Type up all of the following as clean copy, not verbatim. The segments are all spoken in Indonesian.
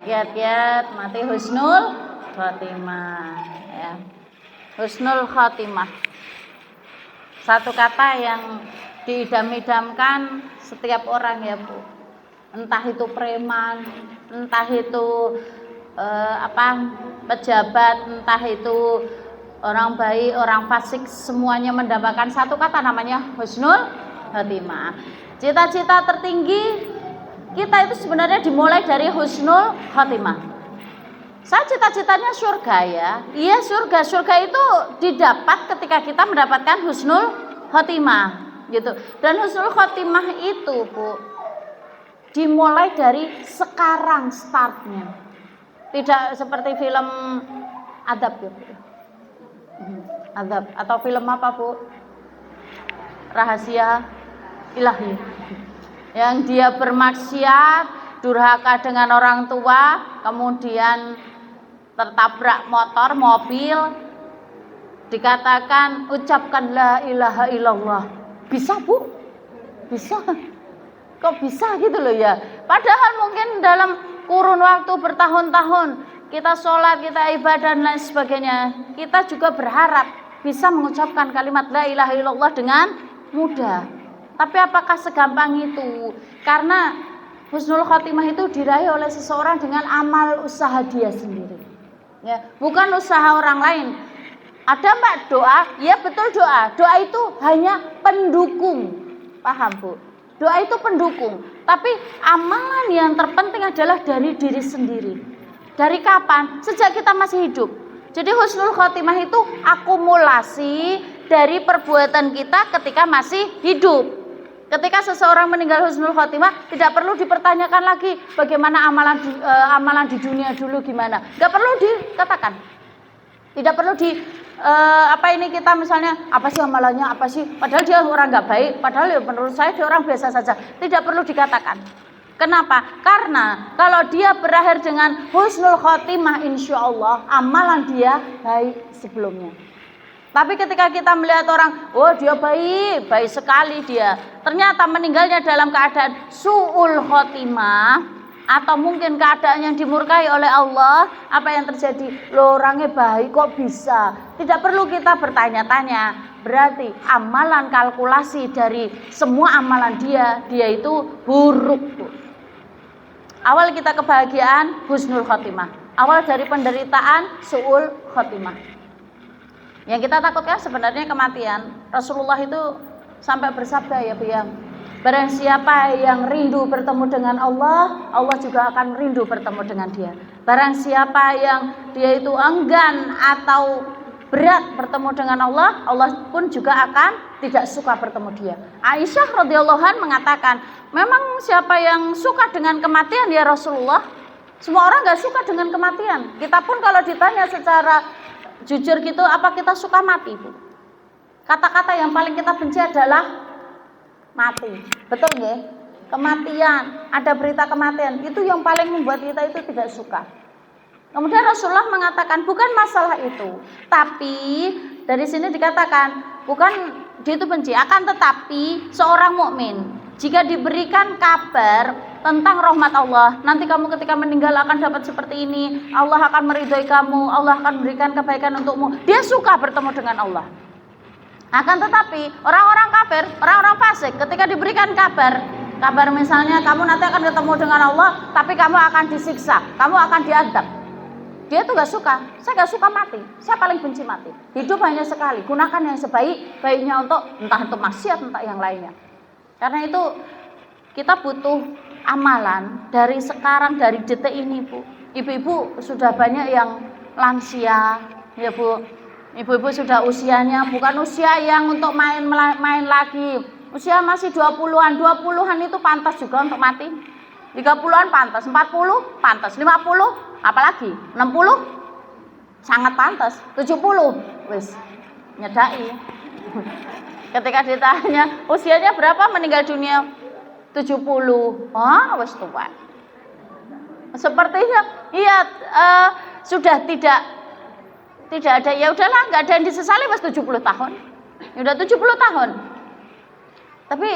Kiat-kiat mati husnul khotimah ya. Husnul khotimah. Satu kata yang diidam-idamkan setiap orang ya Bu. Entah itu preman, entah itu pejabat, entah itu orang baik, orang fasik, semuanya mendambakan satu kata namanya husnul khotimah. Cita-cita tertinggi kita itu sebenarnya dimulai dari husnul khotimah. Saya cita-citanya surga ya. Iya surga. Surga itu didapat ketika kita mendapatkan husnul khotimah gitu. Dan husnul khotimah itu Bu dimulai dari sekarang startnya. Tidak seperti film adab gitu. Adab atau film apa Bu? Rahasia Ilahi. Yang dia bermaksiat, durhaka dengan orang tua, kemudian tertabrak motor, mobil, dikatakan ucapkan la ilaha illallah. Bisa Bu? Bisa. Kok bisa gitu loh ya? Padahal mungkin dalam kurun waktu bertahun-tahun kita sholat, kita ibadah dan lain sebagainya, kita juga berharap bisa mengucapkan kalimat la ilaha illallah dengan mudah. Tapi apakah segampang itu? Karena husnul khotimah itu diraih oleh seseorang dengan amal usaha dia sendiri. Ya, bukan usaha orang lain. Ada Mbak doa? Ya betul doa. Doa itu hanya pendukung. Paham Bu? Doa itu pendukung. Tapi amalan yang terpenting adalah dari diri sendiri. Dari kapan? Sejak kita masih hidup. Jadi husnul khotimah itu akumulasi dari perbuatan kita ketika masih hidup. Ketika seseorang meninggal husnul khotimah, tidak perlu dipertanyakan lagi bagaimana amalan di dunia dulu gimana. Enggak perlu dikatakan. Tidak perlu kita misalnya apa sih amalannya, apa sih? Padahal dia orang enggak baik, padahal ya menurut saya dia orang biasa saja. Tidak perlu dikatakan. Kenapa? Karena kalau dia berakhir dengan husnul khotimah, insya Allah amalan dia baik sebelumnya. Tapi ketika kita melihat orang, oh dia baik, baik sekali dia, ternyata meninggalnya dalam keadaan su'ul khotimah, atau mungkin keadaan yang dimurkai oleh Allah, apa yang terjadi? Loh orangnya baik kok bisa? Tidak perlu kita bertanya-tanya, berarti amalan kalkulasi dari semua amalan dia itu buruk Bu. Awal kita kebahagiaan, husnul khotimah. Awal dari penderitaan, su'ul khotimah. Yang kita takutkan sebenarnya kematian. Rasulullah itu sampai bersabda ya Bu ya, barang siapa yang rindu bertemu dengan Allah, Allah juga akan rindu bertemu dengan dia. Barang siapa yang dia itu enggan atau berat bertemu dengan Allah, Allah pun juga akan tidak suka bertemu dia. Aisyah radhiyallahu anha mengatakan, memang siapa yang suka dengan kematian ya Rasulullah? Semua orang gak suka dengan kematian. Kita pun kalau ditanya secara jujur gitu, apa kita suka mati Bu? Kata-kata yang paling kita benci adalah mati. Betul nggih? Kematian, ada berita kematian, itu yang paling membuat kita itu tidak suka. Kemudian Rasulullah mengatakan bukan masalah itu, tapi dari sini dikatakan bukan dia itu benci, akan tetapi seorang mukmin jika diberikan kabar tentang rahmat Allah, nanti kamu ketika meninggal akan dapat seperti ini, Allah akan meridhoi kamu, Allah akan memberikan kebaikan untukmu, dia suka bertemu dengan Allah. Akan tetapi orang-orang kafir, orang-orang fasik ketika diberikan kabar misalnya kamu nanti akan ketemu dengan Allah, tapi kamu akan disiksa, kamu akan diadab, dia tuh gak suka. Saya gak suka mati, saya paling benci mati. Hidup hanya sekali, gunakan yang sebaik-baiknya untuk entah itu maksiat, entah yang lainnya. Karena itu kita butuh amalan dari sekarang, dari detik ini Bu. Ibu-ibu sudah banyak yang lansia ya Bu. Ibu-ibu sudah usianya bukan usia yang untuk main lagi. Usia masih 20-an. 20-an itu pantas juga untuk mati. 30-an pantas, 40 pantas, 50 apalagi 60 sangat pantas, 70 wis nyedai. Ketika ditanya usianya berapa meninggal dunia, 70. Wis tua. Sepertinya iya sudah tidak ada, ya udahlah, enggak ada yang disesali pas 70 tahun. Ya udah 70 tahun. Tapi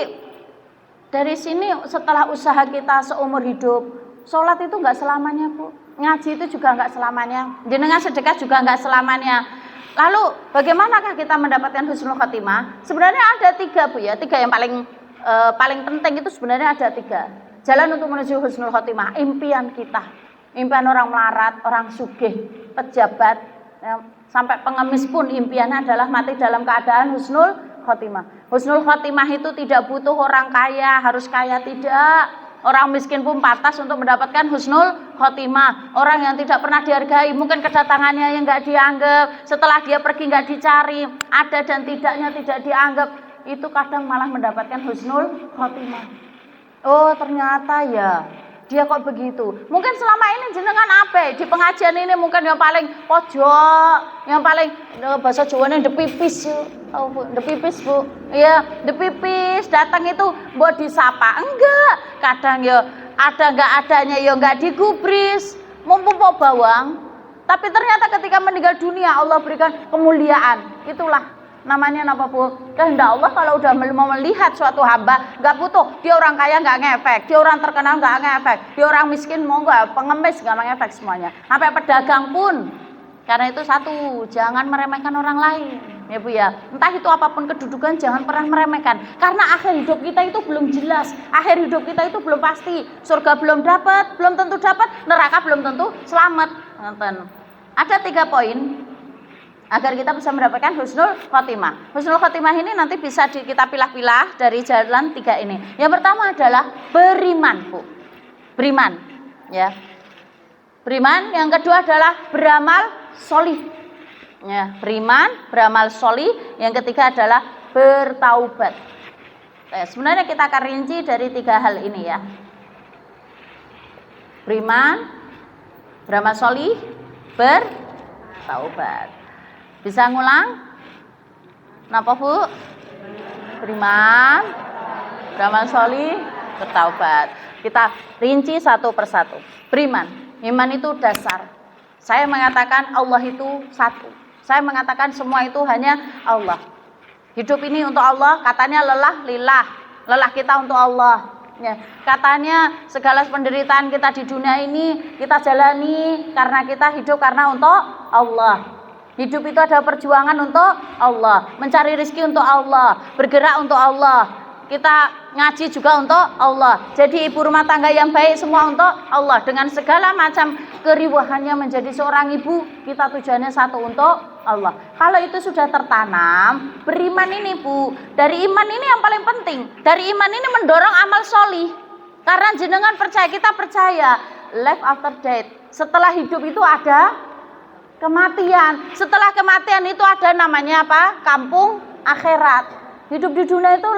dari sini setelah usaha kita seumur hidup Sholat itu nggak selamanya, Bu. Ngaji itu juga nggak selamanya. Jenengan sedekah juga nggak selamanya. Lalu bagaimanakah kita mendapatkan husnul khotimah? Sebenarnya ada 3, Bu ya. 3 yang paling penting itu sebenarnya ada 3. Jalan untuk menuju husnul khotimah. Impian kita. Impian orang melarat, orang sugih, pejabat, ya, sampai pengemis pun impiannya adalah mati dalam keadaan husnul khotimah. Husnul khotimah itu tidak butuh orang kaya, harus kaya, tidak. Orang miskin pun pantas untuk mendapatkan husnul khotimah. Orang yang tidak pernah dihargai, mungkin kedatangannya yang nggak dianggap, setelah dia pergi nggak dicari, ada dan tidaknya tidak dianggap, itu kadang malah mendapatkan husnul khotimah. Oh ternyata ya, dia kok begitu. Mungkin selama ini jenengan apa? Di pengajian ini mungkin yang paling pojok, yang paling bahasa Jawanya depipis, oh, Bu, depipis, Bu. Iya, depipis, datang itu buat disapa. Enggak, kadang ya ada enggak adanya ya enggak digubris. Mumpung mau bawang, tapi ternyata ketika meninggal dunia Allah berikan kemuliaan. Itulah namanya apa, Bu? Kehendak Allah. Kalau udah mau melihat suatu hamba, nggak butuh dia orang kaya nggak ngefek, dia orang terkenal nggak ngefek, dia orang miskin mau nggak, pengemis nggak ngefek semuanya. Sampai pedagang pun. Karena itu satu, jangan meremehkan orang lain, ya Bu ya. Entah itu apapun kedudukan, jangan pernah meremehkan. Karena akhir hidup kita itu belum jelas, akhir hidup kita itu belum pasti. Surga belum dapat, belum tentu dapat, neraka belum tentu selamat. Ada 3 poin agar kita bisa mendapatkan husnul khotimah. Husnul khotimah ini nanti bisa kita pilah-pilah dari jalan 3 ini. Yang pertama adalah beriman, Bu. Beriman, ya. Beriman. Yang kedua adalah beramal solih. Ya, beriman, beramal solih. Yang ketiga adalah bertaubat. Sebenarnya kita akan rinci dari 3 hal ini ya. Beriman, beramal solih, bertaubat. Bisa ngulang? Napa, Bu? Beriman, beramal solih, bertaubat. Kita rinci satu persatu. Beriman, iman itu dasar. Saya mengatakan Allah itu satu. Saya mengatakan semua itu hanya Allah. Hidup ini untuk Allah, katanya lelah lillah. Lelah kita untuk Allah. Ya, katanya segala penderitaan kita di dunia ini kita jalani karena kita hidup karena untuk Allah. Hidup itu ada perjuangan untuk Allah, mencari rezeki untuk Allah, bergerak untuk Allah. Kita ngaji juga untuk Allah. Jadi ibu rumah tangga yang baik semua untuk Allah. Dengan segala macam keriuhannya menjadi seorang ibu, kita tujuannya satu untuk Allah. Kalau itu sudah tertanam, beriman ini, Bu. Dari iman ini yang paling penting. Dari iman ini mendorong amal solih. Karena jenengan percaya, kita percaya life after death. Setelah hidup itu ada kematian. Setelah kematian itu ada namanya apa? Kampung akhirat. Hidup di dunia itu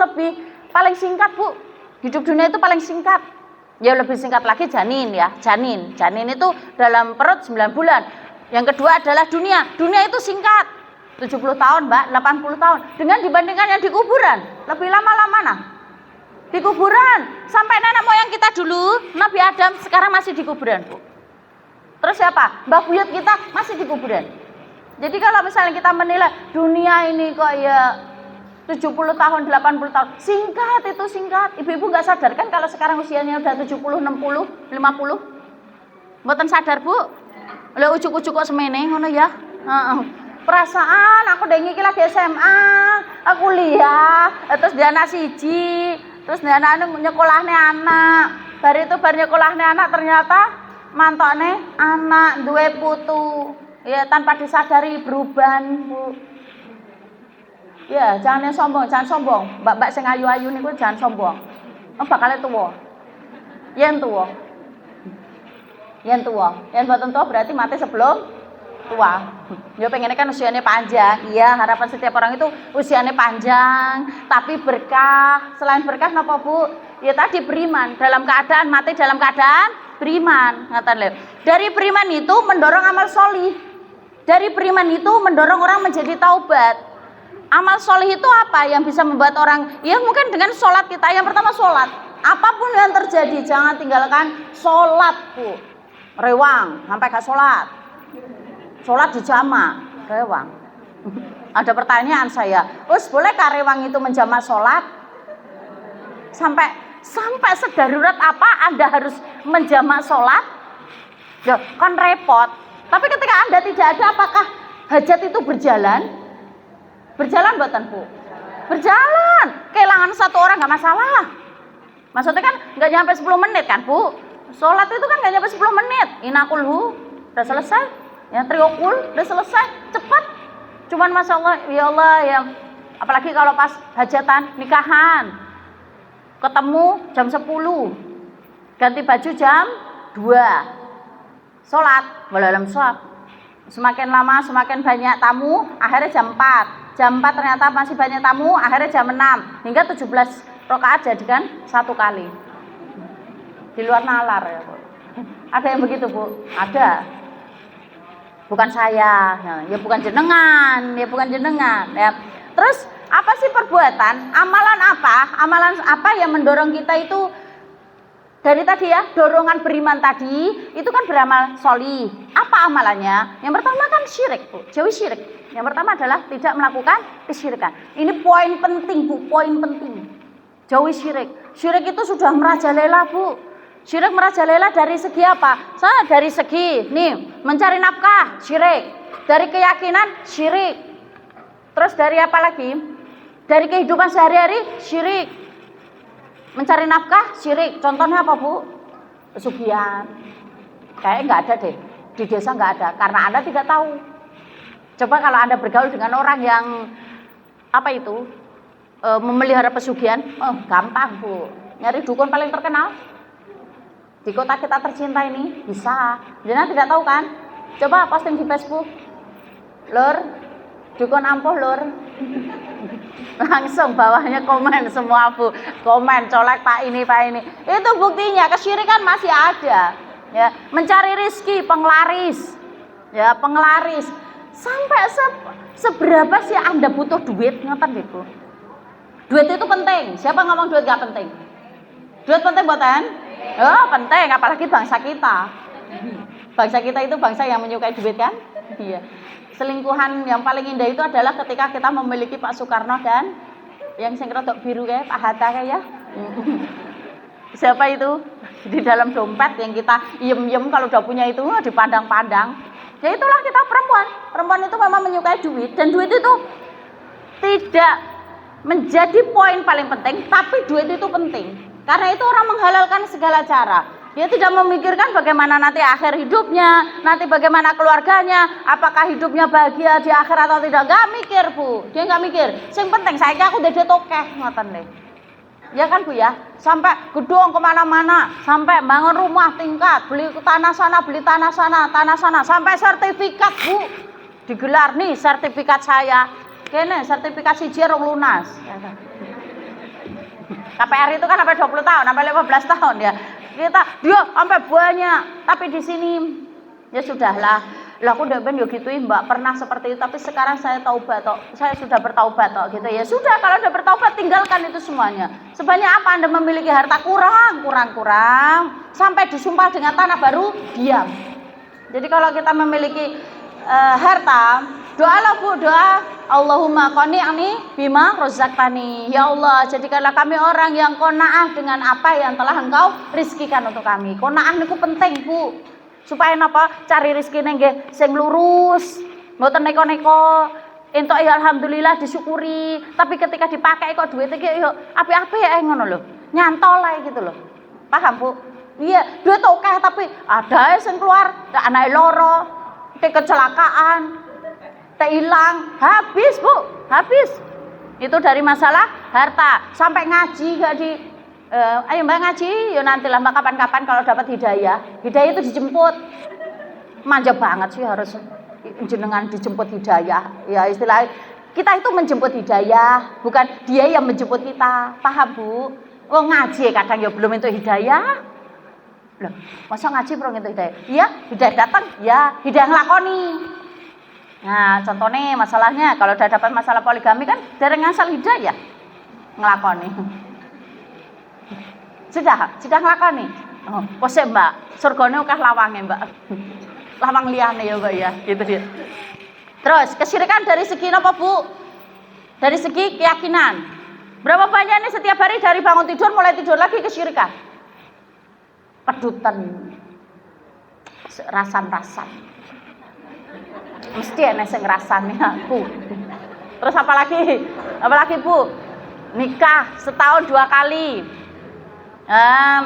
paling singkat, Bu. Hidup dunia itu paling singkat. Ya lebih singkat lagi janin ya, janin. Janin itu dalam perut 9 bulan. Yang kedua adalah dunia. Dunia itu singkat. 70 tahun, Mbak, 80 tahun. Dengan dibandingkan yang di kuburan, lebih lama mana? Di kuburan. Sampai nenek moyang kita dulu, Nabi Adam sekarang masih di kuburan, Bu. Terus siapa? Mbah buyut kita masih di kuburan. Jadi kalau misalnya kita menilai dunia ini kok ya 70 tahun, 80 tahun, singkat itu singkat. Ibu-ibu nggak sadar kan kalau sekarang usianya udah 70, 60, 50? Mboten sadar, Bu? Lah ujuk-ujuk kok semene ngono ya? Perasaan aku udah iki lagi SMA, aku kuliah, terus dia anak siji, terus dia anak nyekolahne anak. Bar nyekolahne anak ternyata mantokne anak duwe putu. Ya tanpa disadari berubah, Bu. Ya, jangan sombong. Mbak-mbak sing ayu-ayu niku jangan sombong. Bakal tuwa. Yen tuwa. Yen boten tuwa berarti mati sebelum tua. Ya pengennya kan usianya panjang. Iya, harapan setiap orang itu usianya panjang, tapi berkah. Selain berkah napa, Bu? Ya tadi beriman, dalam keadaan mati dalam keadaan beriman. Ngaten lho. Dari beriman itu mendorong amal solih. Dari beriman itu mendorong orang menjadi taubat. Amal solih itu apa yang bisa membuat orang, ya mungkin dengan sholat kita. Yang pertama sholat. Apapun yang terjadi jangan tinggalkan sholat, Bu. Rewang sampai gak sholat. Sholat di jama, rewang. Ada pertanyaan saya, bolehkah rewang itu menjama sholat? Sampai sedarurat apa Anda harus menjamak sholat, ya kan repot. Tapi ketika Anda tidak ada, apakah hajat itu berjalan? Berjalan mboten, Bu? Berjalan. Kehilangan satu orang nggak masalah. Maksudnya kan nggak nyampe 10 menit kan, Bu? Sholat itu kan nggak nyampe 10 menit. Inakulhu udah selesai. Ya triokul udah selesai. Cepat. Cuman Masya Allah, ya Allah ya. Apalagi kalau pas hajatan, nikahan. Ketemu jam 10. Ganti baju jam 2. Sholat. Walaupun sholat. Semakin lama semakin banyak tamu, akhirnya jam 4. Jam 4 ternyata masih banyak tamu, akhirnya jam 6. Hingga 17 rakaat jadikan 1 kali. Di luar nalar ya, Bu. Ada yang begitu, Bu? Ada. Bukan saya, ya bukan jenengan, ya bukan jenengan. Ya. Terus apa sih perbuatan? Amalan apa yang mendorong kita itu dari tadi ya, dorongan beriman tadi itu kan beramal sholih. Apa amalannya? Yang pertama kan syirik, Bu. Jauhi syirik. Yang pertama adalah tidak melakukan kesyirikan. Ini poin penting, Bu, poin penting. Jauhi syirik. Syirik itu sudah merajalela, Bu. Syirik merajalela dari segi apa? Dari segi nih, mencari nafkah, syirik. Dari keyakinan, syirik. Terus dari apa lagi? Dari kehidupan sehari-hari, syirik. Mencari nafkah, syirik. Contohnya apa, Bu? Pesugihan. Kayaknya nggak ada deh. Di desa nggak ada, karena Anda tidak tahu. Coba kalau Anda bergaul dengan orang yang apa itu? Memelihara pesugihan, gampang, Bu. Nyari dukun paling terkenal. Di kota kita tercinta ini bisa. Jangan tidak tahu kan? Coba posting di Facebook. Lur, dukun ampuh, Lur. Langsung bawahnya komen semua, Bu. Komen colek Pak ini. Itu buktinya kesyirikan masih ada. Ya, mencari rezeki, penglaris. Ya, penglaris. Sampai seberapa sih Anda butuh duit? Ngoten gitu. Duit itu penting. Siapa ngomong duit gak penting? Duit penting buatan? Oh, penting, apalagi bangsa kita. Bangsa kita itu bangsa yang menyukai duit kan? Iya. Selingkuhan yang paling indah itu adalah ketika kita memiliki Pak Soekarno dan yang sing rodok biru kayak Pak Hatta kayak ya. Siapa itu? Di dalam dompet yang kita iem kalau udah punya itu dipandang-pandang. Ya itulah kita perempuan. Perempuan itu memang menyukai duit dan duit itu tidak menjadi poin paling penting, tapi duit itu penting. Karena itu orang menghalalkan segala cara. Dia tidak memikirkan bagaimana nanti akhir hidupnya, nanti bagaimana keluarganya, apakah hidupnya bahagia di akhir atau tidak. Gak mikir, Bu. Dia gak mikir. Yang penting saya aku udah tokeh ngoten deh. Ya kan, Bu ya? Sampai gedung kemana-mana, sampai bangun rumah tingkat, beli tanah sana, beli tanah sana, sampai sertifikat, Bu. Digelar nih sertifikat saya. Kene sertifikat siji rong lunas. KPR itu kan sampai 20 tahun, sampai 15 tahun ya. Dia sampai banyak, tapi di sini ya sudahlah. Lah aku udah ben yo gituin Mbak, pernah seperti itu, tapi sekarang saya taubat toh. Saya sudah bertaubat toh gitu ya. Sudah, kalau udah bertaubat tinggalkan itu semuanya. Sebanyak apa Anda memiliki harta kurang. Sampai disumpah dengan tanah baru diam. Jadi kalau kita memiliki harta, doalah Bu, doa Allahumma qani'ni bima razaqtani. Ya Allah, jadikanlah kami orang yang qanaah dengan apa yang telah Engkau rizkikan untuk kami. Qanaah niku penting, Bu. Supaya napa? Cari rezekine nggih sing lurus, mboten neko-neko. Entuk ya alhamdulillah disyukuri, tapi ketika dipakai kok duit iki yo apik-apik ngono lho. Nyantol ae gitu loh. Paham, Bu? Iya, duit oke tapi ada sing keluar, anake loro, kecelakaan, hilang, habis, Bu, habis. Itu dari masalah harta. Sampai ngaji gak di ayo Mbak ngaji, ya nantilah Mbak kapan-kapan kalau dapat hidayah. Hidayah itu dijemput. Manja banget sih harus jenengan dijemput hidayah. Ya istilah kita itu menjemput hidayah, bukan dia yang menjemput kita. Paham, Bu? Oh ngaji kadang ya belum itu hidayah. Loh, masa ngaji belum itu hidayah? Iya, hidayah datang, ya hidayah ngelakoni. Nah, contohnya masalahnya kalau udah dapat masalah poligami kan dari ngasal hidayah ngelakoni. Sudah ngelakoni. Oh, pose Mbak, surgane akeh lawange Mbak. Lawang liyane ya Mbak ya, gitu dia. Terus kesyirikan dari segi apa, Bu? Dari segi keyakinan. Berapa banyak nih setiap hari dari bangun tidur mulai tidur lagi kesyirikan? pedutan rasan-rasan. Mesti ana sing ngrasani aku. Terus apalagi Bu? Nikah setahun 2 kali.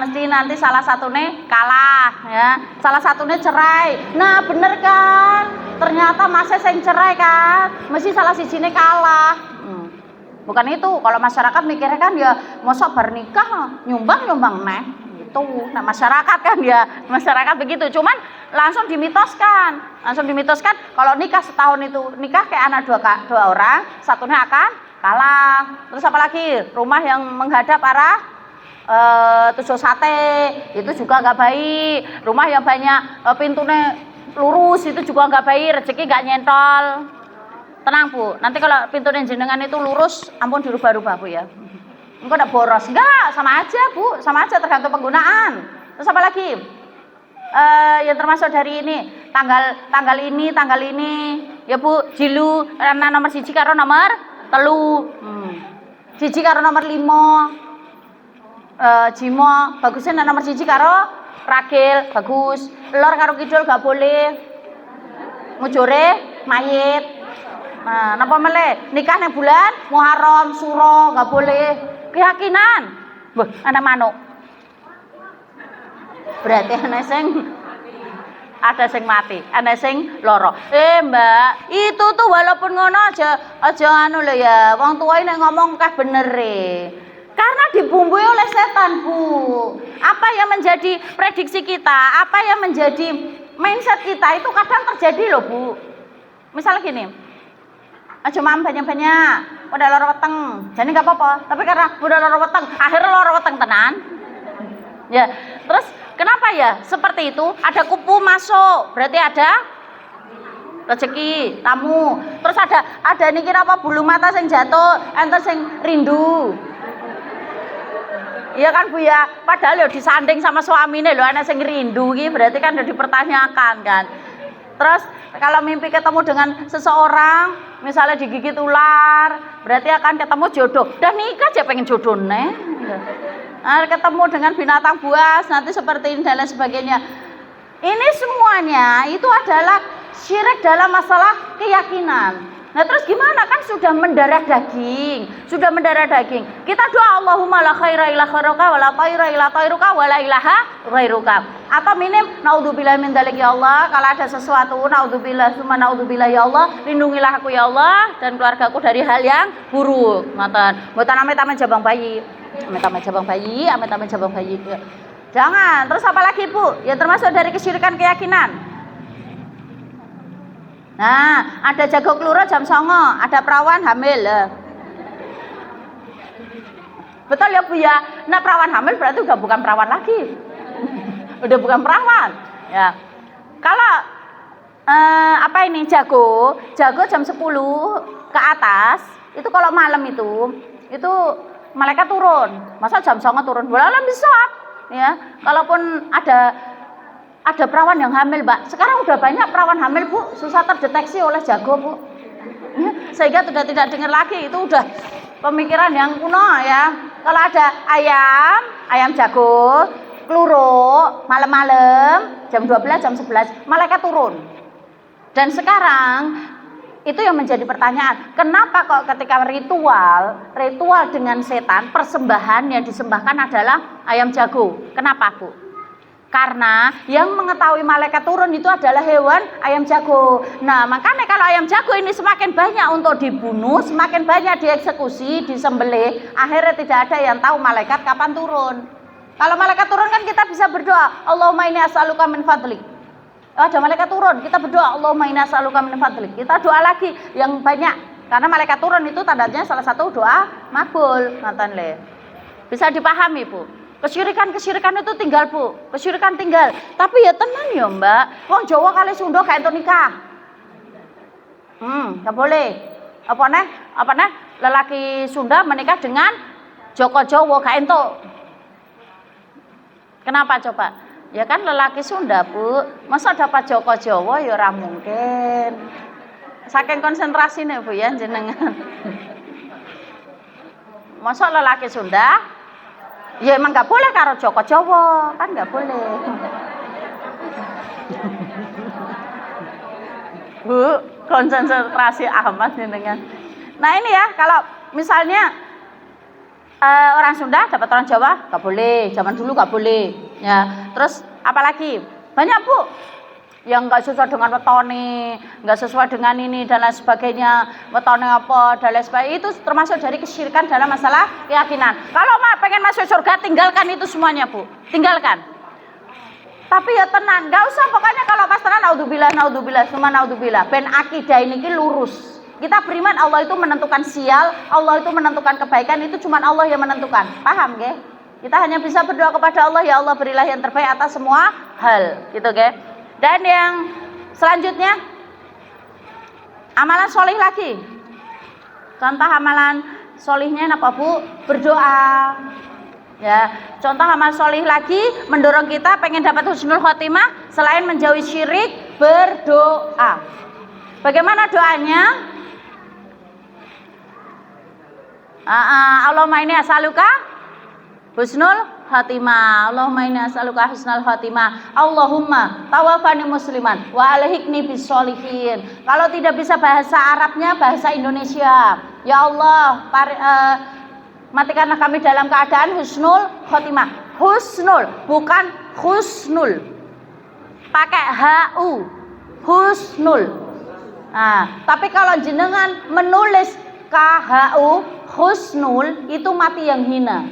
Mesti nanti salah satunya kalah ya. Salah satunya cerai. Nah, bener kan? Ternyata masih sing cerai kan. Mesti salah sijine kalah. Bukan itu. Kalau masyarakat mikirnya kan ya mosok bar nikah nyumbang neh. Itu. Nah, masyarakat kan ya, masyarakat begitu. Cuman langsung dimitoskan kalau nikah setahun itu nikah kayak anak dua orang, satunya akan kalah. Terus apalagi rumah yang menghadap arah tusuk sate itu juga nggak baik. Rumah yang banyak pintunya lurus itu juga nggak baik, rezeki nggak nyentol. Tenang Bu, nanti kalau pintunya jenengan itu lurus, ampun dirubah-rubah Bu ya. Engkau udah boros, enggak, sama aja Bu, sama aja tergantung penggunaan. Terus apa lagi? Yang termasuk dari ini, tanggal ini ya Bu, jilu karena nomor 1 karo nomor 3. 1 karo nomor 5. Jimo bagusnya nomor 1 karo ragil bagus. Lor karo kidul gak boleh. Mujure mayit. Nah, napa meleh? Nikah ning bulan Muharram, Suro gak boleh. Keyakinan. Wah, ana manuk. Berarti ada sing mati, ada sing loro. Mbak, itu tuh walaupun ngono aja anu lho ya. Wong tua ini ngomong kah bener karena dibumbui oleh setan Bu. Apa yang menjadi prediksi kita, apa yang menjadi mindset kita itu kadang terjadi loh Bu. Misalnya gini, aja mam banyak-banyak, udah loro weteng, jadi nggak apa-apa. Tapi karena udah loro weteng, akhirnya loro weteng tenan. Ya, terus kenapa ya seperti itu? Ada kupu masuk, berarti ada rezeki, tamu. Terus ada niki apa bulu mata sing jatuh, enter sing rindu. Iya kan Bu ya, padahal ya disanding sama suaminya loh, anak sing rindu iki berarti kan udah dipertanyakan kan. Terus kalau mimpi ketemu dengan seseorang, misalnya digigit ular, berarti akan ketemu jodoh. Dan nikah aja pengen jodoh nih. Nah, ketemu dengan binatang buas, nanti seperti ini dan lain sebagainya. Ini semuanya itu adalah syirik dalam masalah keyakinan. Nah terus gimana kan sudah mendarah daging. Kita doa Allahumma la khaira illa khairuka wa la thaira illa thairuka wa la ilaha ghairuka. Atau minim naudzubillah min dzalik ya Allah, kalau ada sesuatu naudzubillah summa naudzubillah ya Allah, lindungilah aku ya Allah dan keluargaku dari hal yang buruk. Ngoten. Mboten amit-amit jabang bayi. Amit-amit jabang bayi. Jangan. Terus apa lagi Bu? Ya termasuk dari kesyirikan keyakinan. Nah, ada jago keluro jam 09.00, ada perawan hamil. Betul ya Bu ya. Nah, perawan hamil berarti udah bukan perawan lagi. Udah bukan perawan. Ya. Kalau jago jam 10 ke atas, itu kalau malam itu malaikat turun. Masa jam 09.00 turun? Boleh bisa. Ya. Kalaupun ada perawan yang hamil, Mbak. Sekarang udah banyak perawan hamil, Bu. Susah terdeteksi oleh jago, Bu. Ya, sehingga sudah tidak dengar lagi. Itu udah pemikiran yang kuno ya. Kalau ada ayam jago, keluro, malam-malam, jam 12, jam 11, malaikat turun. Dan sekarang, itu yang menjadi pertanyaan. Kenapa kok ketika ritual dengan setan, persembahan yang disembahkan adalah ayam jago? Kenapa, Bu? Karena yang mengetahui malaikat turun itu adalah hewan ayam jago. Nah, makanya kalau ayam jago ini semakin banyak untuk dibunuh, semakin banyak dieksekusi, disembelih, akhirnya tidak ada yang tahu malaikat kapan turun. Kalau malaikat turun kan kita bisa berdoa, Allahumma inni as'aluka min fadlik. Ada malaikat turun, kita berdoa, Allahumma inni as'aluka min fadlik. Kita doa lagi yang banyak. Karena malaikat turun itu tandanya salah satu doa makbul. Bisa dipahami, Bu. Kesyirikan itu tinggal, Bu. Kesyirikan tinggal. Tapi ya tenang ya, Mbak. Wong Jawa kali Sunda gak ento nikah. Gak boleh. Apa nih? Lelaki Sunda menikah dengan Joko Jawa gak ento. Kenapa coba? Ya kan lelaki Sunda, Bu. Masa dapat Joko Jawa ya ora mungkin. Saking konsentrasine, Bu ya jenengan. Masa lelaki Sunda Ya emang nggak boleh karo Joko Jowo, kan nggak boleh. Bu, konsentrasi amat nih dengan. Nah ini ya, kalau misalnya orang Sunda dapat orang Jawa nggak boleh, zaman dulu nggak boleh. Ya, terus apalagi banyak Bu yang nggak sesuai dengan wetone, nggak sesuai dengan ini dan lain sebagainya, wetone apa dan lain sebagainya, itu termasuk dari kesyirikan dalam masalah keyakinan. Kalau pengen masuk surga, tinggalkan itu semuanya Bu, tinggalkan. Tapi ya tenang, nggak usah pokoknya kalau pas tenang naudzubillah, semua naudzubillah. Ben akidah ini lurus. Kita beriman Allah itu menentukan sial, Allah itu menentukan kebaikan, itu cuma Allah yang menentukan. Paham nggih? Kita hanya bisa berdoa kepada Allah, ya Allah berilah yang terbaik atas semua hal, gitu nggih. Dan yang selanjutnya amalan solih lagi. Contoh amalan solihnya apa Bu? Berdoa. Ya, contoh amal solih lagi mendorong kita pengen dapat husnul khotimah selain menjauhi syirik, berdoa. Bagaimana doanya? Allahumma inni as'aluka husnul khotimah. Allahumma inni as'aluka husnul khotimah. Allahumma tawaffani musliman wa alhiqni bis-sholihin. Kalau tidak bisa bahasa Arabnya, bahasa Indonesia. Ya Allah, matikanlah kami dalam keadaan husnul khotimah. Husnul, bukan husnul. Pakai HU. Husnul. Nah, tapi kalau jenengan menulis KHU husnul itu mati yang hina.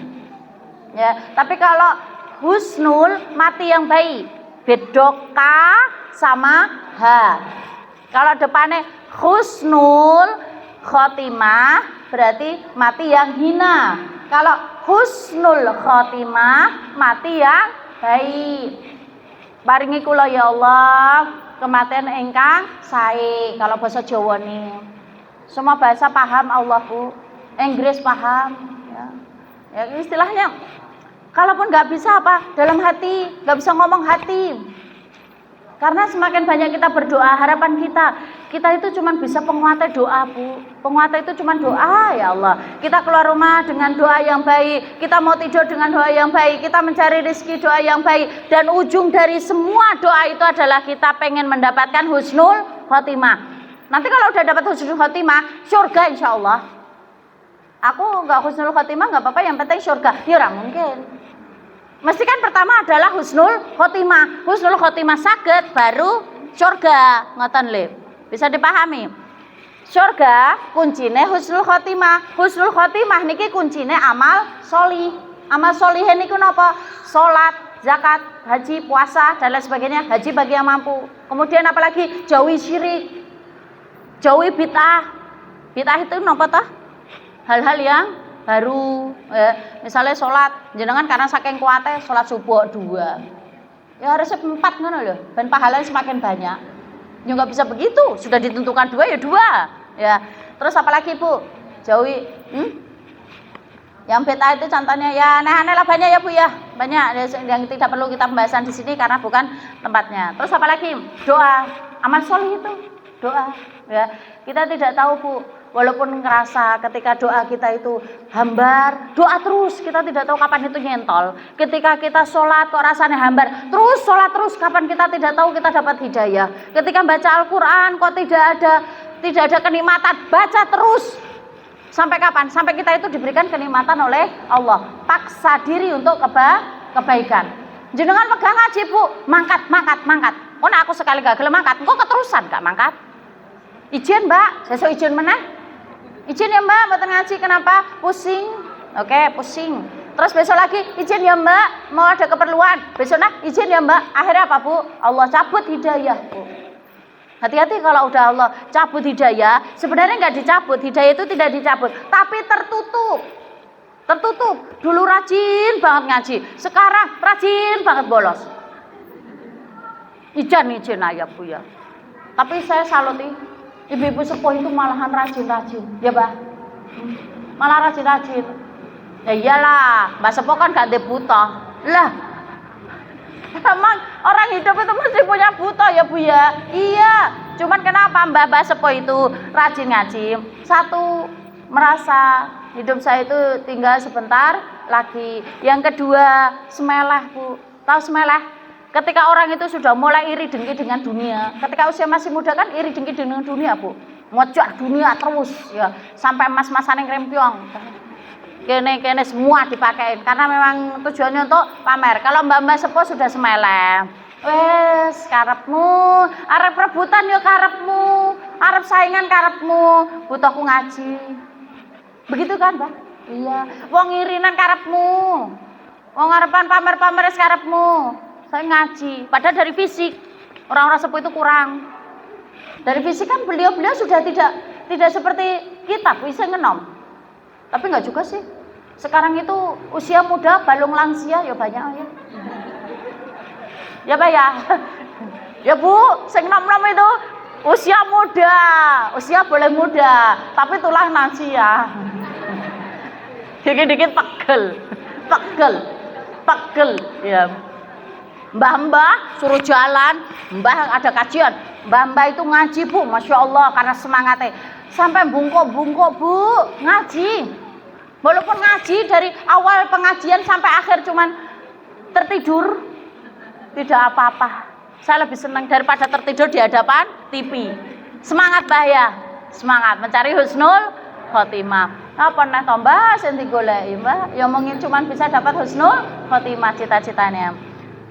Ya, tapi kalau husnul mati yang baik. Bedok K sama H. Kalau depannya husnul khotimah berarti mati yang hina. Kalau husnul khotimah mati yang baik. Paringi kula ya Allah kematian ingkang sae. Kalau bahasa Jawa nih. Semua bahasa paham Allah Bu. Inggris paham ya. Ya istilahnya kalaupun nggak bisa apa dalam hati, nggak bisa ngomong hati. Karena semakin banyak kita berdoa, harapan kita itu cuma bisa penguasa doa Bu. Penguasa itu cuma doa ya Allah. Kita keluar rumah dengan doa yang baik, kita mau tidur dengan doa yang baik, kita mencari rezeki doa yang baik. Dan ujung dari semua doa itu adalah kita pengen mendapatkan husnul khotimah. Nanti kalau udah dapat husnul khotimah, surga insya Allah. Aku nggak husnul khotimah nggak apa-apa, yang penting surga. Ya ora mungkin. Mesti kan pertama adalah husnul khotimah. Husnul khotimah saged baru surga. Ngoten lho. Bisa dipahami? Surga kuncine husnul khotimah. Husnul khotimah niki kuncine amal solih. Amal solih niku napa? Salat, zakat, haji, puasa dan lain sebagainya. Haji bagi yang mampu. Kemudian apalagi jauhi syirik. Jauhi bid'ah. Bid'ah itu napa toh? Hal-hal yang baru, misalnya sholat, jenengan karena saking kuatnya sholat subuh 2, ya harusnya 4 ngono loh, dan pahalanya semakin banyak. Ya nggak bisa begitu, sudah ditentukan 2 ya 2, ya. Terus apalagi Bu, jauhi, yang beta itu contohnya ya aneh-aneh lah banyak ya Bu ya, banyak yang tidak perlu kita pembahasan di sini karena bukan tempatnya. Terus apalagi doa, amal solih itu doa, ya kita tidak tahu Bu. Walaupun ngerasa ketika doa kita itu hambar, doa terus, kita tidak tahu kapan itu nyentol. Ketika kita sholat kok rasanya hambar, terus sholat terus, kapan kita tidak tahu kita dapat hidayah. Ketika baca Al-Quran kok tidak ada kenikmatan, baca terus. Sampai kapan? Sampai kita itu diberikan kenikmatan oleh Allah. Paksa diri untuk kebaikan. Jenengan pegang ngaji Bu, mangkat. Oh nah aku sekali gak gelem mangkat, kok keterusan gak mangkat? Izin Mbak, sesuk izin meneh. Izin ya Mbak, mboten ngaji kenapa? Pusing. Oke, pusing. Terus besok lagi, izin ya Mbak, mau ada keperluan. Besok izin ya Mbak. Akhirnya apa Bu? Allah cabut hidayah Bu. Hati-hati kalau udah Allah cabut hidayah, sebenarnya nggak dicabut, hidayah itu tidak dicabut, tapi tertutup. Dulu rajin banget ngaji, sekarang rajin banget bolos. Izin aja Bu ya. Tapi saya saluti. Ibu-ibu sepuh itu malahan rajin-rajin, ya Mbak? Malah rajin-rajin. Ya iyalah, Mbak Sepuh kan gak ada buta. Lah, emang orang hidup itu mesti punya buta ya Bu ya? Iya, cuman kenapa Mbak Sepuh itu rajin ngaji? Satu, merasa hidup saya itu tinggal sebentar, lagi. Yang kedua, semelah, Bu. Tahu semelah? Ketika orang itu sudah mulai iri dengki dengan dunia, ketika usia masih muda kan iri dengki dengan dunia, Bu. Ngocok dunia terus ya, sampai emas-emasan yang krempiong. Kene semua dipakein karena memang tujuannya untuk pamer. Kalau mbak-mbak sepuh sudah semeleh. Wes karepmu, arep rebutan yo karepmu, arep saingan karepmu, butuhku ngaji. Begitu kan, Mbak? Iya, wong irinan karepmu. Wong arepan pamer-pamer karepmu. Saya ngaji, padahal dari fisik orang-orang sepuh itu kurang. Dari fisik kan beliau-beliau sudah tidak seperti kita bisa ngenom. Tapi enggak juga sih. Sekarang itu usia muda balung lansia ya banyak ya. Ya Pak ya. Ya Bu, sing nom-nom itu usia muda. Usia boleh muda, tapi tulang lansia. Dikit-dikit pegel ya. Mbah-mbah suruh jalan, mbah ada kajian, mbah-mbah itu ngaji Bu, Masya Allah karena semangatnya sampai bungkuk-bungkuk Bu, ngaji. Walaupun ngaji dari awal pengajian sampai akhir cuman tertidur, tidak apa-apa. Saya lebih senang daripada tertidur di hadapan TV. Semangat Mbah ya, semangat mencari husnul khotimah. Apa nih tambah sing digoleki Mbah? Ya mungkin cuman bisa dapat husnul khotimah cita-citanya.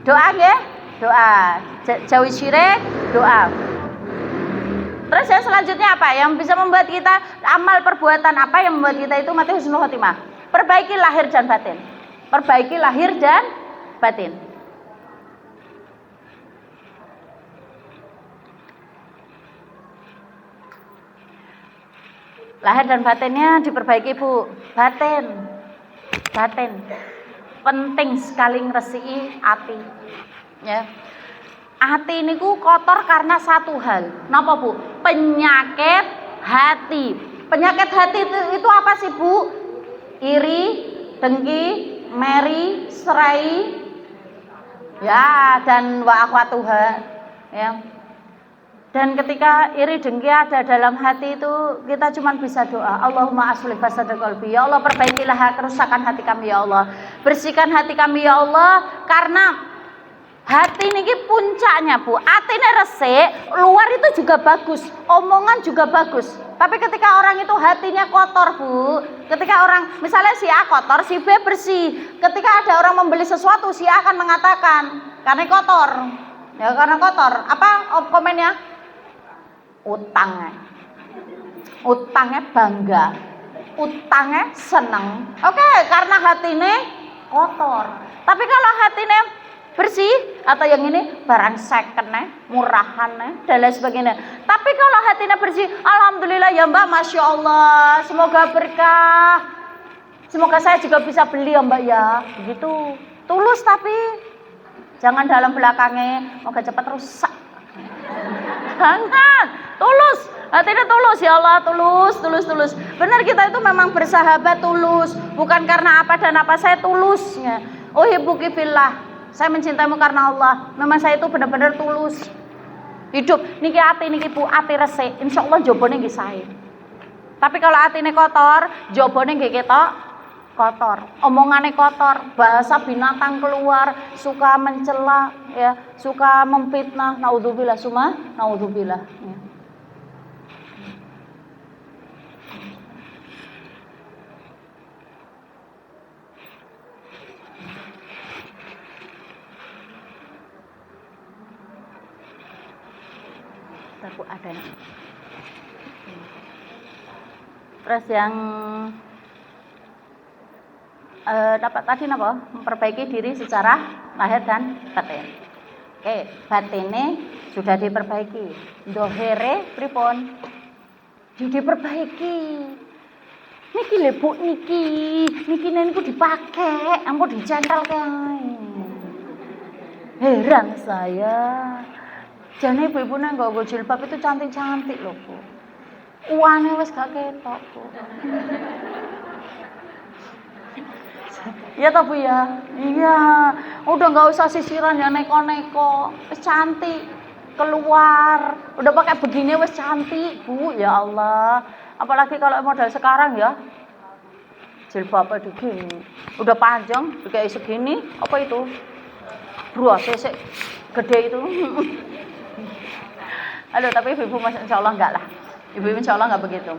Doa ya, doa. Jauhi syirik, doa. Terus yang selanjutnya apa? Yang bisa membuat kita amal perbuatan apa yang membuat kita itu mati husnul khotimah? Perbaiki lahir dan batin. Perbaiki lahir dan batin. Lahir dan batinnya diperbaiki Bu. Batin. Penting sekali ngresiki ati. Ya. Ati niku kotor karena satu hal. Napa Bu? Penyakit hati. Penyakit hati itu apa sih Bu? Iri, dengki, meri, serai, ya dan wa akhwatuha. Ya. Dan ketika iri dengki ada dalam hati itu kita cuma bisa doa. Allahumma aslih fasada qalbi. Ya Allah perbaikilah kerusakan hati kami ya Allah. Bersihkan hati kami ya Allah karena hati niki puncaknya Bu. Atine resik, luar itu juga bagus, omongan juga bagus. Tapi ketika orang itu hatinya kotor Bu, ketika orang misalnya si A kotor, si B bersih. Ketika ada orang membeli sesuatu, si A akan mengatakan karena kotor. Ya karena kotor. Apa komennya? Utangnya bangga, utangnya seneng. Oke, karena hatine kotor. Tapi kalau hatine bersih atau yang ini barang second murahan dan lain sebagainya. Tapi kalau hatinya bersih, alhamdulillah ya Mbak, Masya Allah, semoga berkah. Semoga saya juga bisa beli ya Mbak ya. Begitu. Tulus tapi jangan dalam belakangnya moga cepat rusak. Jangan, tulus. Hatinya tulus ya Allah, tulus. Benar kita itu memang bersahabat tulus, bukan karena apa dan apa, saya tulusnya. Uhibbuki fillah. Saya mencintaimu karena Allah. Memang saya itu benar-benar tulus. Hidup niki ati niki Bu, ati resik, insyaallah jobone nggih sae. Tapi kalau atine kotor, jobone nggih ketok kotor. Omongane kotor, bahasa binatang keluar, suka mencela ya, suka memfitnah, naudzubillah naudzubillah ya. Ada. Terus yang dapat tadi napa? Memperbaiki diri secara lahir dan batin. Oke, batine sudah diperbaiki. Dohere pripun? Diperbaiki. Niki lho Bu, niki niku dipakai, ampun dicentol kae. Heran saya. Jane ibu-ibu nang nggo jilbab itu cantik-cantik loh Bu. Uane wis gak ketok Bu. Iya toh Bu ya? Iya. Udah nggak usah sisiran ya neko-neko. Wis cantik keluar. Udah pakai begini wis cantik Bu. Ya Allah. Apalagi kalau model sekarang ya. jilbabnya begini, udah panjang, kayak segini, apa itu? Bro, sesek gede itu. Aduh, tapi ibu insya Allah enggak lah. Ibu insya Allah enggak begitu.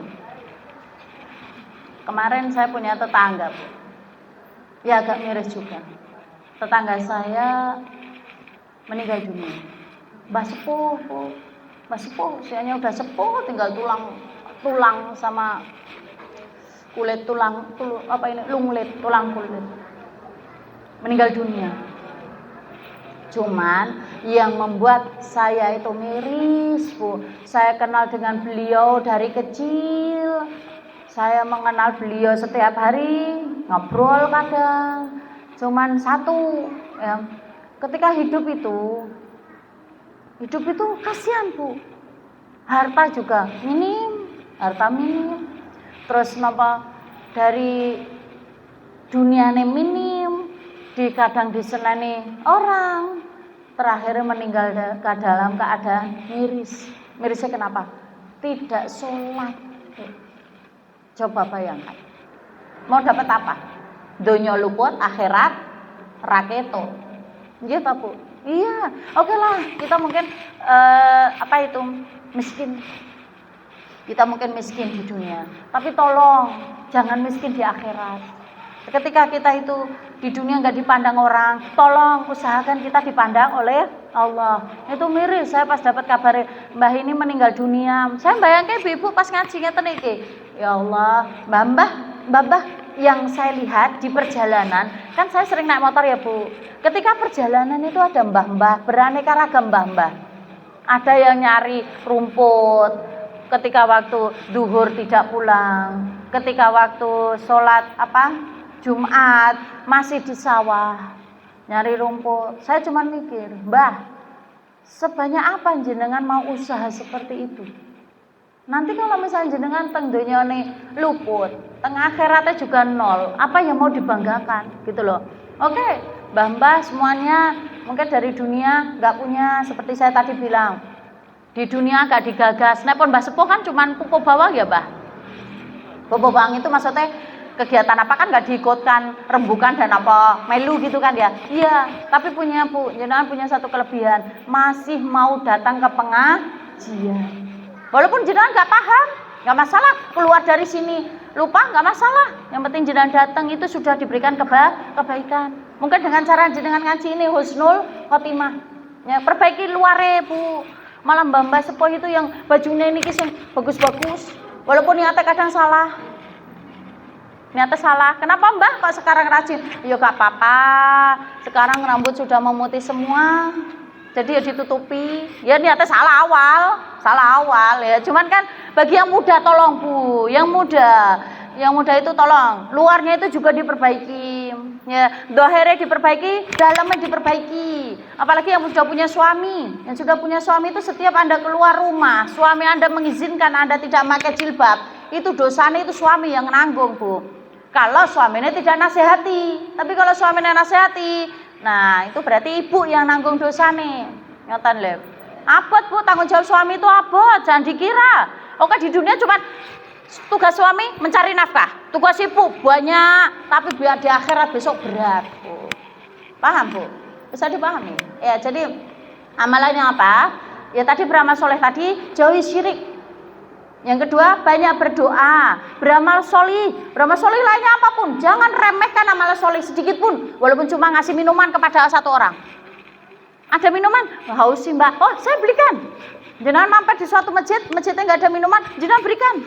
Kemarin saya punya tetangga, Bu. Ya agak miris juga. Tetangga saya meninggal dunia. Mbah sepuh, Bu. Mbah sepuh, usianya udah sepuh, tinggal tulang sama kulit tulang kulit. Meninggal dunia. Cuman yang membuat saya itu miris, Bu. Saya kenal dengan beliau dari kecil. Saya mengenal beliau setiap hari, ngobrol kadang. Cuman satu, ya. Ketika hidup itu kasihan, Bu. Harta juga minim. Terus dari duniane minim, kadang diseneni orang, terakhir meninggal dalam keadaan miris. Mirisnya kenapa? Tidak sholat. Coba bayangkan, mau dapat apa? Donya luput, akhirat raketo. Iya tak, Bu? Iya, oke lah. Kita mungkin miskin. Kita mungkin miskin di dunia, tapi tolong jangan miskin di akhirat. Ketika kita itu di dunia nggak dipandang orang, tolong usahakan kita dipandang oleh Allah. Itu miris. Saya pas dapat kabar mbah ini meninggal dunia, saya bayangkan ibu pas ngaji ngeten iki. Ya Allah, mbah yang saya lihat di perjalanan, kan saya sering naik motor ya, Bu. Ketika perjalanan itu ada mbah-mbah, beraneka ragam mbah-mbah. Ada yang nyari rumput, ketika waktu duhur tidak pulang, ketika waktu sholat Jumat masih di sawah nyari rumput. Saya cuma mikir, Mbah, sebanyak apa jenengan mau usaha seperti itu? Nanti kalau misalnya jenengan teng donyane luput, teng akhiratnya juga nol, apa yang mau dibanggakan gitu loh. Oke, mbah-mbah semuanya mungkin dari dunia nggak punya, seperti saya tadi bilang, di dunia nggak digagas. Nek pun mbah sepuh kan cuman pupu bawang ya, Mbah. Pupu bawang itu maksudnya kegiatan apa kan nggak diikutkan rembukan dan apa melu gitu kan ya. Iya, tapi jenengan punya satu kelebihan, masih mau datang ke pengajian. Walaupun jenengan nggak paham, nggak masalah, keluar dari sini lupa nggak masalah. Yang penting jenengan datang itu sudah diberikan kebaikan. Mungkin dengan cara jenengan ngaji ini husnul khotimah. Ya, perbaiki luare, Bu. Malah mbah-mbah sepuh itu yang bajunya ini yang bagus-bagus, walaupun niatnya kadang salah. Kenapa Mbah kok sekarang rajin? Ya gak apa-apa. Sekarang rambut sudah memutih semua. Jadi ya ditutupi. Ya niatnya salah awal ya. Cuman kan bagi yang muda tolong, Bu. Yang muda itu tolong. Luarnya itu juga diperbaiki. Ya, dohere diperbaiki, dalamnya diperbaiki. Apalagi yang sudah punya suami. Yang sudah punya suami itu setiap Anda keluar rumah, suami Anda mengizinkan Anda tidak pakai jilbab, itu dosanya itu suami yang nanggung, Bu. Kalau suaminya tidak nasihati. Tapi kalau suaminya nasihati, nah itu berarti ibu yang nanggung dosanya. Ngoten lho. Abot, Bu, tanggung jawab suami itu abot, jangan dikira. Oke, di dunia cuma tugas suami mencari nafkah, tugas ibu banyak, tapi biar di akhirat besok berat, Bu. Paham, Bu? Bisa dipahami? Ya, jadi amalannya apa? Ya tadi beramal soleh tadi, jauhi syirik. Yang kedua, banyak berdoa, beramal solih lainnya apapun. Jangan remehkan amal solih sedikit pun, walaupun cuma ngasih minuman kepada satu orang. Ada minuman, haus sih Mbak, oh saya belikan. Jangan mampir di suatu masjidnya nggak ada minuman, jangan berikan.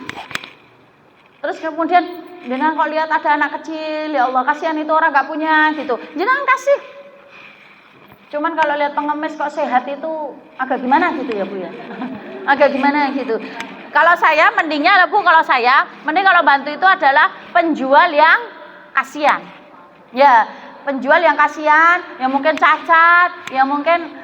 Terus kemudian jangan kalau lihat ada anak kecil, ya Allah kasihan itu orang nggak punya gitu, jangan kasih. Cuman kalau lihat pengemis kok sehat itu agak gimana gitu ya, Bu ya. Agak gimana gitu. Kalau saya mendingnya Bu, mending kalau bantu itu adalah penjual yang kasihan. Ya, penjual yang kasihan, yang mungkin cacat, yang mungkin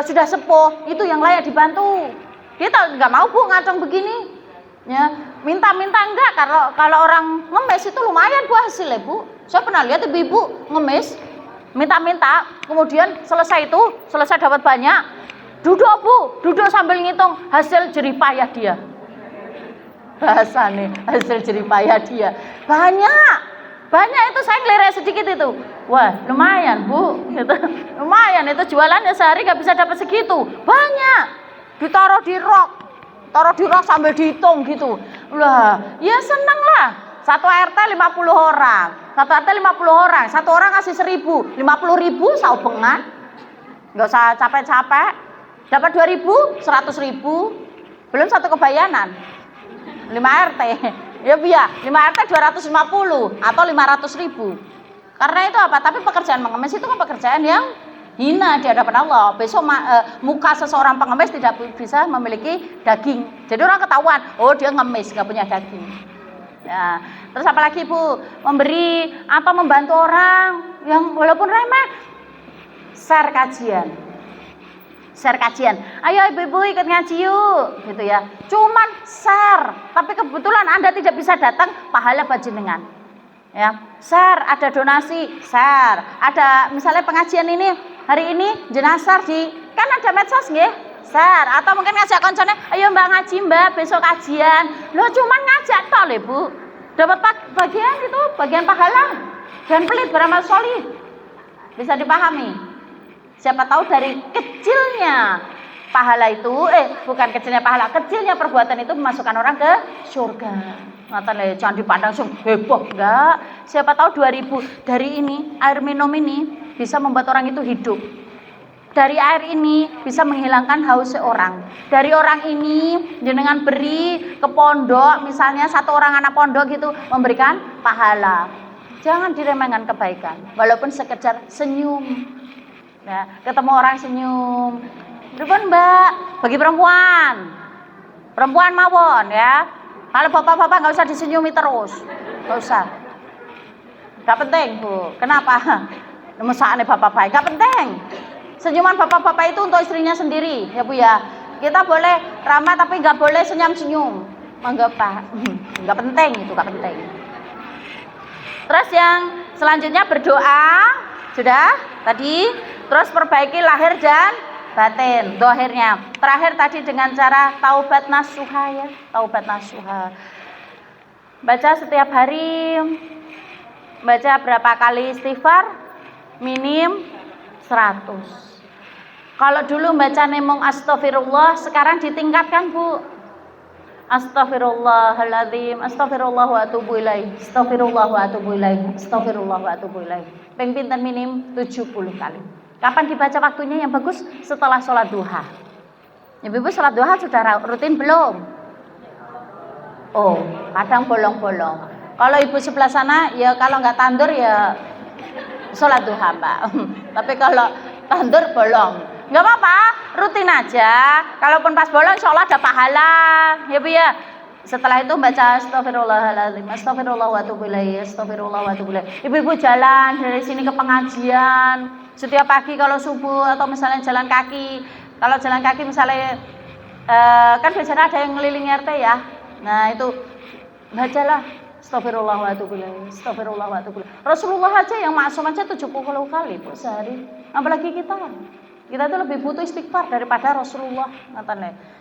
sudah sepuh, itu yang layak dibantu. Dia nggak mau, Bu, ngacung begini. Ya, minta-minta enggak. Kalau orang ngemis itu lumayan Bu hasilnya, Bu. Saya pernah lihat ibu-ibu ngemis, minta-minta, kemudian selesai dapat banyak, duduk sambil ngitung hasil jeripayah dia. Bahasa nih, hasil jeripayah dia banyak. Banyak itu, saya ngelirik sedikit itu. Wah, lumayan Bu, gitu. Lumayan itu jualannya sehari nggak bisa dapat segitu. Banyak. Ditaruh di rak sambil dihitung gitu. Lah, ya seneng lah. Satu RT 50 orang. Satu RT 50 orang. Satu orang ngasih 1.000. 50.000 saubengan. Nggak usah capek-capek. Dapat 2.000, 100.000. Belum satu kebayanan. 5 RT. Ya biar 5 RT 250 atau 500.000. Karena itu apa? Tapi pekerjaan pengemis itu kan pekerjaan yang hina di hadapan Allah. Besok muka seseorang pengemis tidak bisa memiliki daging. Jadi orang ketahuan, oh dia ngemis, nggak punya daging. Ya. Terus apalagi Bu, memberi atau membantu orang yang walaupun remeh, share kajian. Ayo ibu-ibu ikut ngaji yuk, gitu ya. Cuman share, tapi kebetulan Anda tidak bisa datang, pahala panjenengan. Ya, share, ada donasi, share. Ada misalnya pengajian ini hari ini jenazah kan ada medsos nggih? Share atau mungkin ngajak koncone, ayo Mbak ngaji Mbak, besok kajian. Loh cuman ngajak tok lho Bu. Dapat bagian itu, bagian pahala. Dan pelit beramal sholih. Bisa dipahami. Siapa tahu dari kecilnya pahala itu, bukan kecilnya pahala, kecilnya perbuatan itu memasukkan orang ke surga. Ngatakan jangan dipandang heboh, enggak. Siapa tahu 2.000 dari ini, air minum ini bisa membuat orang itu hidup. Dari air ini bisa menghilangkan haus seorang. Dari orang ini jenengan beri ke pondok, misalnya satu orang anak pondok gitu, memberikan pahala. Jangan diremehkan kebaikan, walaupun sekedar senyum. Nah, ketemu orang senyum. Berapun Mbak? Bagi perempuan mawon ya. Kalau bapak-bapak nggak usah disenyumi terus, nggak usah. Nggak penting Bu. Kenapa? Mesaknya bapak-bapak, nggak penting. Senyuman bapak-bapak itu untuk istrinya sendiri, ya Bu ya. Kita boleh ramah tapi nggak boleh senyum-senyum. Mangga Pak. Nggak penting itu, nggak penting. Terus yang selanjutnya berdoa, sudah tadi. Terus perbaiki lahir dan batin, dohirnya. Terakhir tadi dengan cara taubat nasuha ya, taubat nasuha. Baca setiap hari, baca berapa kali istighfar? Minim 100. Kalau dulu baca nemong astagfirullah, sekarang ditingkatkan Bu. Astaghfirullahaladzim, astaghfirullah wa atubu ilaih, astaghfirullah wa atubu ilaih, astaghfirullah wa atubu ilaih. Ping pinten minim 70 kali. Kapan dibaca waktunya yang bagus? Setelah sholat duha. Ibu-ibu sholat duha sudah rutin belum? Oh, kadang bolong-bolong. Kalau ibu sebelah sana, ya kalau nggak tandur ya sholat duha Mbak. Tapi kalau tandur bolong, nggak apa-apa, rutin aja. Kalaupun pas bolong, insya Allah ada pahala, ya Bu ya. Setelah itu baca astagfirullahaladzim, astagfirullah wa atubu ilaih, astagfirullah wa atubu ilaih. Ibu-ibu jalan dari sini ke pengajian. Setiap pagi kalau subuh atau misalnya jalan kaki. Kalau jalan kaki misalnya kan biasanya ada yang ngelilingi RT ya. Nah itu bacalah astagfirullah wa atubu ilaih, astagfirullah wa atubu ilaih. Rasulullah aja yang maksum aja 70 kali Bu sehari. Apalagi kita itu lebih butuh istighfar daripada Rasulullah.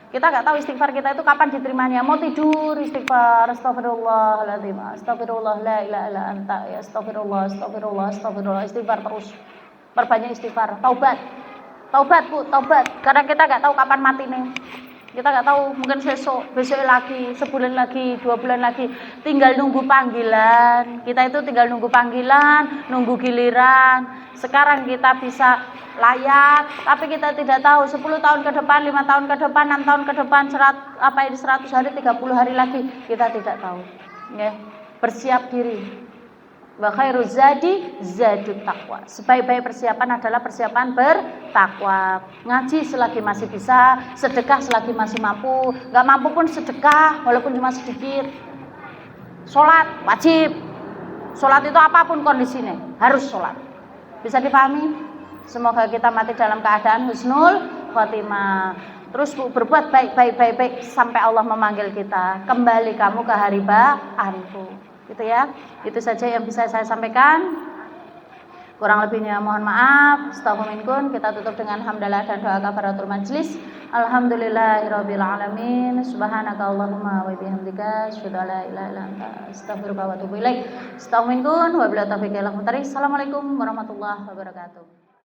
Kita nggak tahu istighfar kita itu kapan diterimanya. Mau tidur istighfar, astagfirullahaladzim, astagfirullah la ilaha illa anta, ya astagfirullah, astagfirullah, astagfirullah, istighfar terus. Perbanyak istighfar, taubat Bu, taubat. Karena kita nggak tahu kapan mati nih. Kita nggak tahu, mungkin besok lagi, sebulan lagi, 2 bulan lagi. Tinggal nunggu panggilan. Kita itu tinggal nunggu panggilan, nunggu giliran. Sekarang kita bisa layak, tapi kita tidak tahu 10 tahun ke depan, 5 tahun ke depan, 6 tahun ke depan, 100 hari, 30 hari lagi, kita tidak tahu. Ya, bersiap diri. Wa khairu zadi zadut taqwa. Sebaik-baik persiapan adalah persiapan bertakwa. Ngaji selagi masih bisa, sedekah selagi masih mampu. Enggak mampu pun sedekah walaupun cuma sedikit. Salat wajib. Salat itu apapun kondisinya, harus salat. Bisa dipahami? Semoga kita mati dalam keadaan husnul khotimah. Terus Bu, berbuat baik sampai Allah memanggil kita. Kembali kamu ke haribaanku. Gitu ya. Itu saja yang bisa saya sampaikan. Kurang lebihnya mohon maaf. Astaghfirullahaladzim. Kita tutup dengan hamdalah dan doa kafaratul majlis. Alhamdulillahirabbil alamin. Subhanakallahumma wa bihamdika asyhadu an la ilaha illa anta astaghfiruka wa atubu ilaik. Astaghfirullahaladzim. Wabillahi taufiq wal hidayah. Assalamualaikum warahmatullahi wabarakatuh.